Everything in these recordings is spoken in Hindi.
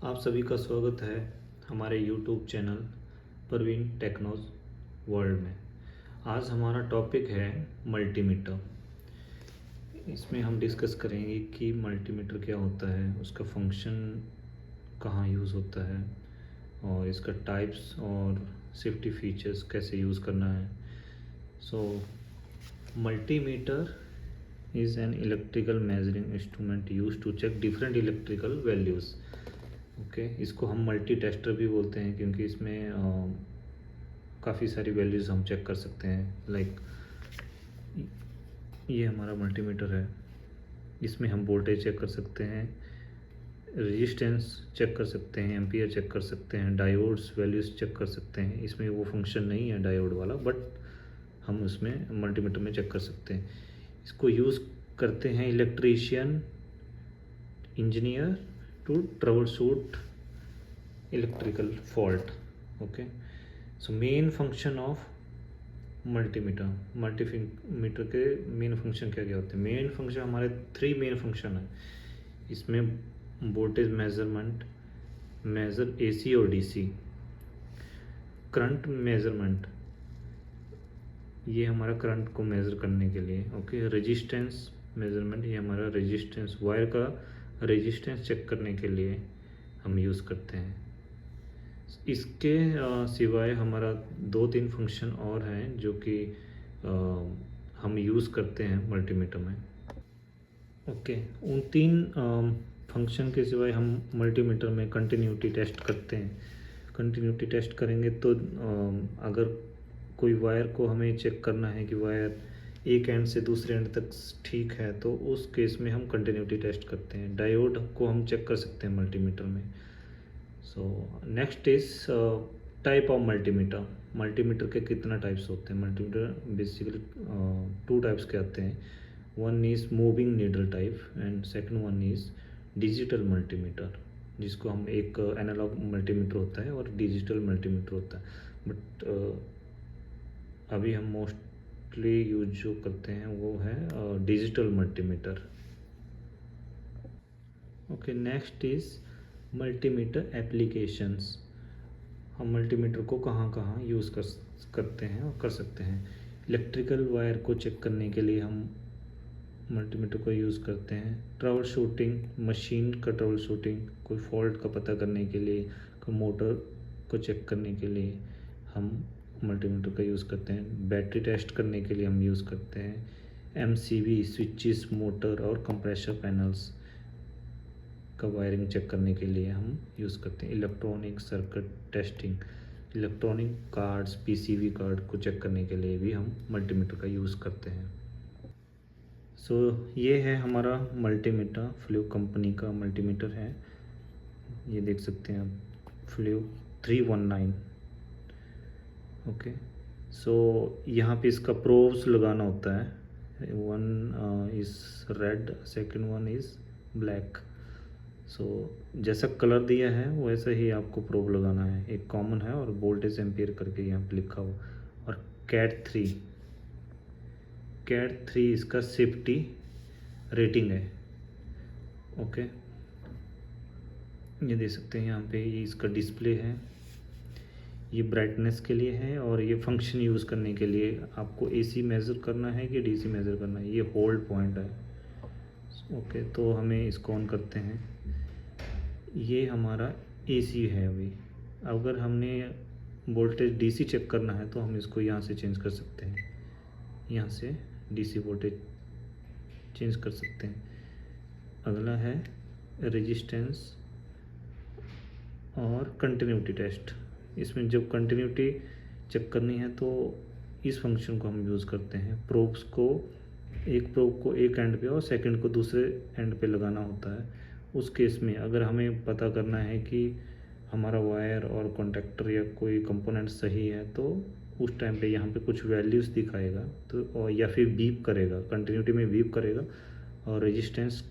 आप सभी का स्वागत है हमारे यूट्यूब चैनल परवीन टेक्नोज वर्ल्ड में। आज हमारा टॉपिक है मल्टीमीटर। इसमें हम डिस्कस करेंगे कि मल्टीमीटर क्या होता है, उसका फंक्शन कहाँ यूज़ होता है और इसका टाइप्स और सेफ्टी फीचर्स कैसे यूज़ करना है। सो multimeter is an electrical measuring instrument used to check different electrical values। Okay, इसको हम मल्टी टेस्टर भी बोलते हैं क्योंकि इसमें काफ़ी सारी वैल्यूज़ हम चेक कर सकते हैं। लाइक ये हमारा मल्टीमीटर है, इसमें हम वोल्टेज चेक कर सकते हैं, रेजिस्टेंस चेक कर सकते हैं, एम्पियर चेक कर सकते हैं, डायोड्स वैल्यूज़ चेक कर सकते हैं। इसमें वो फंक्शन नहीं है डायोड वाला, बट हम उसमें मल्टीमीटर में चेक कर सकते हैं। इसको यूज़ करते हैं electrician, engineer to troubleshoot electrical fault. Okay, so main function of multimeter के मेन फंक्शन क्या क्या होते हैं। मेन फंक्शन हमारे 3 मेन फंक्शन है इसमें। वोल्टेज मेजरमेंट, मेजर एसी और डीसी, करंट मेजरमेंट, ये हमारा करंट को मेज़र करने के लिए। ओके, रेजिस्टेंस मेजरमेंट, ये हमारा रेजिस्टेंस, वायर का रेजिस्टेंस चेक करने के लिए हम यूज़ करते हैं। इसके सिवाय हमारा 2-3 फंक्शन और हैं जो कि हम यूज़ करते हैं मल्टीमीटर में। ओके, उन 3 फंक्शन के सिवाय हम मल्टीमीटर में कंटिन्यूटी टेस्ट करते हैं। कंटिन्यूटी टेस्ट करेंगे तो अगर कोई वायर को हमें चेक करना है कि वायर एक एंड से दूसरे एंड तक ठीक है, तो उस केस में हम कंटिन्यूटी टेस्ट करते हैं। डायोड को हम चेक कर सकते हैं मल्टीमीटर में। So next is type of multimeter. Multimeter के कितना टाइप्स होते हैं। मल्टीमीटर बेसिकली 2 टाइप्स के आते हैं। One is moving needle type and second one is digital multimeter, जिसको हम एक एनालॉग मल्टीमीटर होता है और डिजिटल मल्टीमीटर होता है। बट अभी हम मोस्टली यूज जो करते हैं वो है digital multimeter. Okay, next is multimeter applications. हम मल्टीमीटर को कहाँ कहाँ यूज़ करते हैं और कर सकते हैं। इलेक्ट्रिकल वायर को चेक करने के लिए हम मल्टीमीटर को यूज़ करते हैं। ट्रबल शूटिंग, मशीन का ट्रबल शूटिंग, कोई फॉल्ट का पता करने के लिए, कोई मोटर को चेक करने के लिए हम मल्टीमीटर का यूज़ करते हैं। बैटरी टेस्ट करने के लिए हम यूज़ करते हैं। एमसीबी, स्विचेस, मोटर और कंप्रेसर पैनल्स का वायरिंग चेक करने के लिए हम यूज़ करते हैं। Electronic circuit testing, electronic cards, PCB card को चेक करने के लिए भी हम मल्टीमीटर का यूज़ करते हैं। सो ये है हमारा मल्टीमीटर, फ्लू कंपनी का मल्टीमीटर है। ये देख सकते हैं आप, फ्लू 319। ओके, सो यहाँ पे इसका प्रोब्स लगाना होता है। One is red, second one is black. So जैसा कलर दिया है वैसा ही आपको प्रोब लगाना है। एक कॉमन है और वोल्टेज एम्पियर करके यहाँ पे लिखा हुआ। और कैट 3 इसका सेफ्टी रेटिंग है। ओके, ये देख सकते हैं यहाँ पे, ये इसका डिस्प्ले है। ये ब्राइटनेस के लिए है और ये फंक्शन यूज़ करने के लिए आपको एसी मेज़र करना है कि डीसी मेज़र करना है। ये होल्ड पॉइंट है। ओके, तो हमें इसको ऑन करते हैं। ये हमारा एसी है। अभी अगर हमने वोल्टेज डीसी चेक करना है तो हम इसको यहाँ से चेंज कर सकते हैं। यहाँ से डीसी वोल्टेज चेंज कर सकते हैं। अगला है रेजिस्टेंस और कंटिन्यूटी टेस्ट। इसमें जब कंटिन्यूटी चेक करनी है तो इस फंक्शन को हम यूज़ करते हैं। प्रोब्स को, एक प्रोब को एक एंड पे और सेकंड को दूसरे एंड पे लगाना होता है। उस केस में अगर हमें पता करना है कि हमारा वायर और कॉन्टेक्टर या कोई कंपोनेंट सही है, तो उस टाइम पे यहाँ पे कुछ वैल्यूज़ दिखाएगा तो, और या फिर बीप करेगा, कंटिन्यूटी में बीप करेगा और रेजिस्टेंस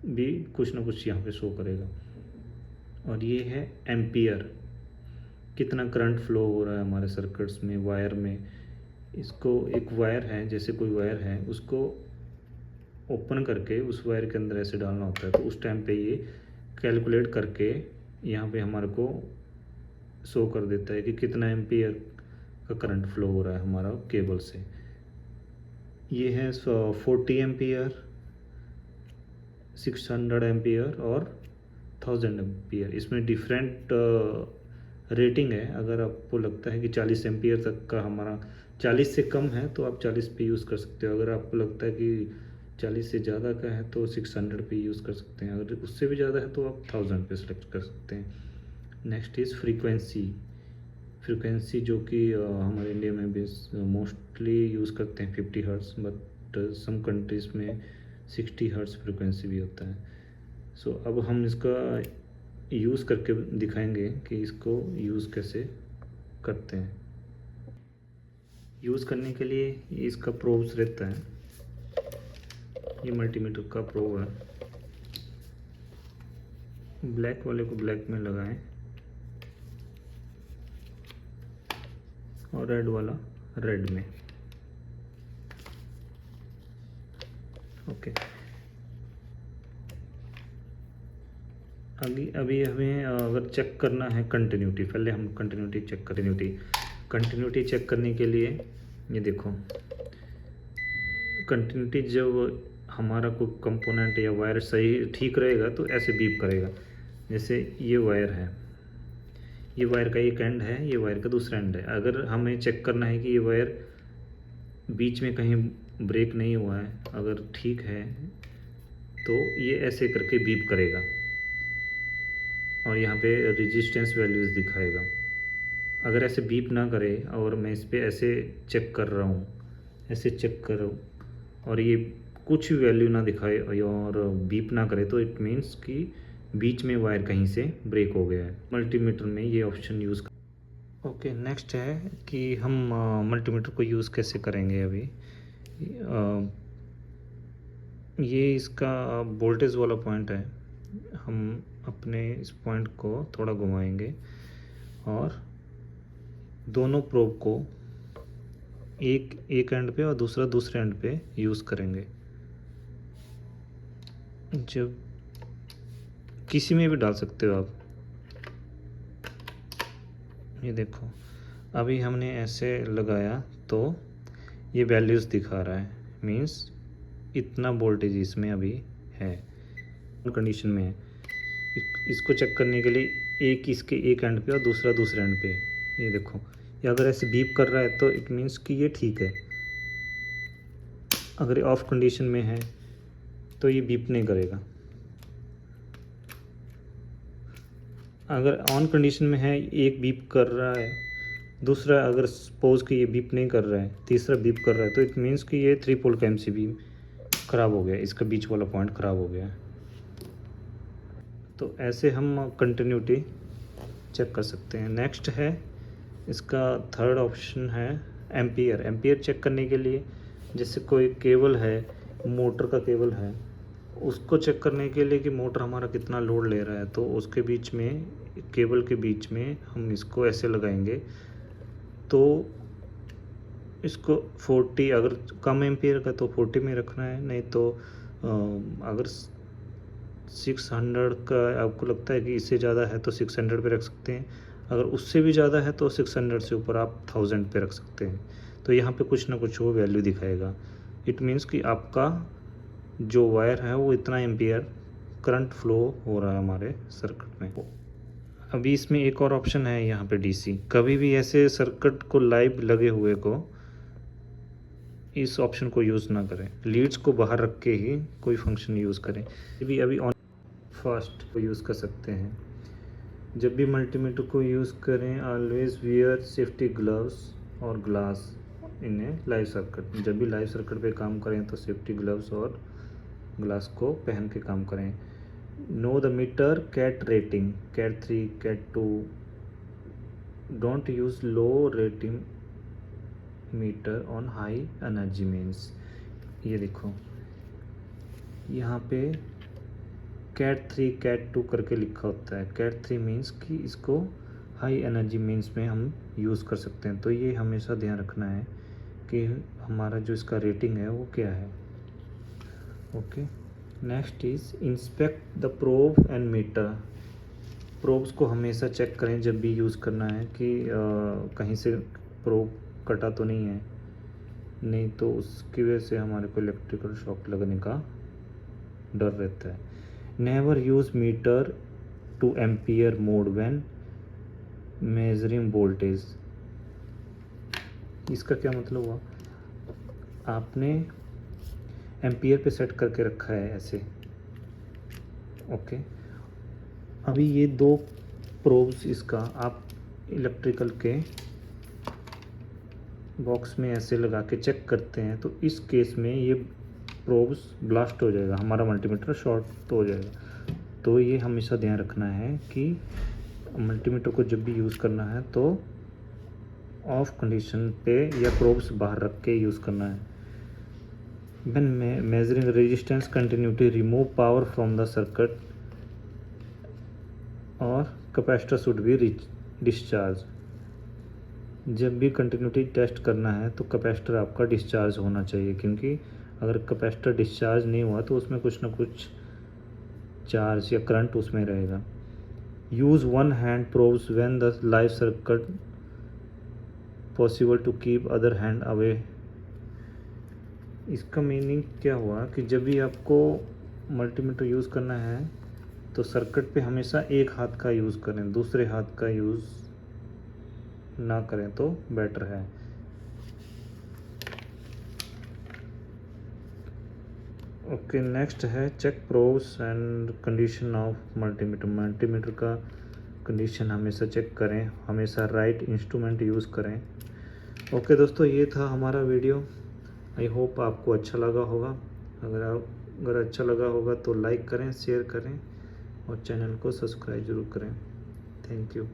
भी कुछ ना कुछ यहाँ पे शो करेगा। और ये है एम्पियर, कितना करंट फ्लो हो रहा है हमारे सर्किट्स में, वायर में। इसको एक वायर है, जैसे कोई वायर है, उसको ओपन करके उस वायर के अंदर ऐसे डालना होता है, तो उस टाइम पे ये कैलकुलेट करके यहाँ पे हमारे को शो कर देता है कि कितना एम्पियर का करंट फ्लो हो रहा है हमारा केबल से। ये है 40 एम्पियर, 600 एम्पियर और 1000 एम्पियर। इसमें डिफरेंट रेटिंग है। अगर आपको लगता है कि 40 एम्पियर तक का हमारा 40 से कम है तो आप 40 पे यूज़ कर सकते हो। अगर आपको लगता है कि 40 से ज़्यादा का है तो 600 पे यूज़ कर सकते हैं। अगर उससे भी ज़्यादा है तो आप 1000 पे सेलेक्ट कर सकते हैं। नेक्स्ट इज़ फ्रीक्वेंसी जो कि हमारे इंडिया में भी मोस्टली यूज़ करते हैं 50 हर्ट्ज़, बट सम कंट्रीज़ में 60 हर्ट्ज़ फ्रीक्वेंसी भी होता है। सो अब हम इसका यूज़ करके दिखाएंगे कि इसको यूज़ कैसे करते हैं। यूज़ करने के लिए इसका प्रोब्स रहता है, ये मल्टीमीटर का प्रोब है। ब्लैक वाले को ब्लैक में लगाएं और रेड वाला रेड में। ओके, अभी हमें अगर चेक करना है कंटिन्यूटी, पहले हम कंटिन्यूटी चेक करने के लिए ये देखो, कंटिन्यूटी जब हमारा कोई कंपोनेंट या वायर सही ठीक रहेगा तो ऐसे बीप करेगा। जैसे ये वायर है, ये वायर का एक एंड है, ये वायर का दूसरा एंड है। अगर हमें चेक करना है कि ये वायर बीच में कहीं ब्रेक नहीं हुआ है, अगर ठीक है तो ये ऐसे करके बीप करेगा और यहाँ पे रेजिस्टेंस वैल्यूज़ दिखाएगा। अगर ऐसे बीप ना करे और मैं इस पर ऐसे चेक कर रहा हूँ, ऐसे चेक कर रहा हूँ और ये कुछ भी वैल्यू ना दिखाए और बीप ना करे तो इट मीन्स कि बीच में वायर कहीं से ब्रेक हो गया है। मल्टीमीटर में ये ऑप्शन यूज़ ओके, नेक्स्ट है कि हम मल्टीमीटर को यूज़ कैसे करेंगे। अभी ये इसका वोल्टेज वाला पॉइंट है। हम अपने इस पॉइंट को थोड़ा घुमाएंगे और दोनों प्रोब को एक एंड पे और दूसरा दूसरे एंड पे यूज़ करेंगे। जब किसी में भी डाल सकते हो आप। ये देखो, अभी हमने ऐसे लगाया तो ये वैल्यूज़ दिखा रहा है, मीन्स इतना वोल्टेज इसमें अभी है, कंडीशन में है। इसको चेक करने के लिए एक इसके एक एंड पे और दूसरा दूसरे एंड पे। ये देखो, ये अगर ऐसे बीप कर रहा है तो इट मीन्स कि ये ठीक है। अगर ये ऑफ कंडीशन में है तो ये बीप नहीं करेगा। अगर ऑन कंडीशन में है, एक बीप कर रहा है, दूसरा अगर सपोज कि ये बीप नहीं कर रहा है, तीसरा बीप कर रहा है, तो इट मीन्स कि ये 3 पोल का एमसीबी ख़राब हो गया, इसका बीच वाला पॉइंट ख़राब हो गया। तो ऐसे हम कंटिन्यूटी चेक कर सकते हैं। नेक्स्ट है इसका थर्ड ऑप्शन है एम्पियर चेक करने के लिए। जैसे कोई केबल है, मोटर का केबल है, उसको चेक करने के लिए कि मोटर हमारा कितना लोड ले रहा है, तो उसके बीच में, केबल के बीच में हम इसको ऐसे लगाएंगे तो इसको 40, अगर कम एम्पियर का तो 40 में रखना है, नहीं तो अगर 600 का आपको लगता है कि इससे ज़्यादा है तो 600 पे रख सकते हैं। अगर उससे भी ज़्यादा है तो 600 से ऊपर आप 1000 पे रख सकते हैं। तो यहाँ पे कुछ ना कुछ वो वैल्यू दिखाएगा। इट मीन्स कि आपका जो वायर है वो इतना एम्पियर करंट फ्लो हो रहा है हमारे सर्किट में। अभी इसमें एक और ऑप्शन है यहाँ पे डीसी। कभी भी ऐसे सर्किट को लाइव लगे हुए को इस ऑप्शन को यूज़ ना करें, लीड्स को बाहर रख के ही कोई फंक्शन यूज़ करें। अभी ऑन फास्ट को यूज़ कर सकते हैं। जब भी मल्टीमीटर को यूज़ करें, ऑलवेज वियर सेफ्टी ग्लव्स और glass in A live circuit. जब भी लाइव सर्किट पे काम करें तो सेफ्टी ग्लव्स और ग्लास को पहन के काम करें। Know the meter cat rating, cat 3, cat 2। Don't use low rating meter on high energy mains. ये देखो, यहाँ पे कैट 3, कैट 2 करके लिखा होता है। कैट 3 मीन्स कि इसको हाई एनर्जी मीन्स में हम यूज़ कर सकते हैं। तो ये हमेशा ध्यान रखना है कि हमारा जो इसका रेटिंग है वो क्या है। Okay, next is inspect the probe and meter. Probes को हमेशा चेक करें जब भी यूज़ करना है कि कहीं से प्रोब कटा तो नहीं है, नहीं तो उसकी वजह से हमारे को इलेक्ट्रिकल शॉक लगने का डर रहता है। Never use meter to ampere mode when measuring voltage. इसका क्या मतलब हुआ, आपने एम्पियर पे सेट करके रखा है ऐसे, ओके। अभी ये दो प्रोब्स इसका आप इलेक्ट्रिकल के बॉक्स में ऐसे लगा के चेक करते हैं, तो इस केस में ये प्रोब्स ब्लास्ट हो जाएगा, हमारा मल्टीमीटर शॉर्ट तो हो जाएगा। तो ये हमेशा ध्यान रखना है कि मल्टीमीटर को जब भी यूज़ करना है तो ऑफ कंडीशन पे या प्रोब्स बाहर रख के यूज़ करना है। When measuring resistance continuity remove power from the circuit और कैपेसिटर शुड बी डिस्चार्ज। जब भी कंटिन्यूटी टेस्ट करना है तो कैपेसिटर आपका डिस्चार्ज होना चाहिए, क्योंकि अगर कैपेसिटर डिस्चार्ज नहीं हुआ तो उसमें कुछ ना कुछ चार्ज या करंट उसमें रहेगा। Use one hand probes when the live circuit possible to keep other hand away. इसका मीनिंग क्या हुआ कि जब भी आपको मल्टीमीटर यूज़ करना है तो सर्किट पे हमेशा एक हाथ का यूज़ करें, दूसरे हाथ का यूज़ ना करें तो बेटर है। ओके, नेक्स्ट है check probes and condition of multimeter. Multimeter का कंडीशन हमेशा चेक करें, हमेशा राइट इंस्ट्रूमेंट यूज़ करें। ओके दोस्तों, ये था हमारा वीडियो। आई होप आपको अच्छा लगा होगा। अगर अच्छा लगा होगा तो लाइक करें, शेयर करें और चैनल को सब्सक्राइब ज़रूर करें। Thank you.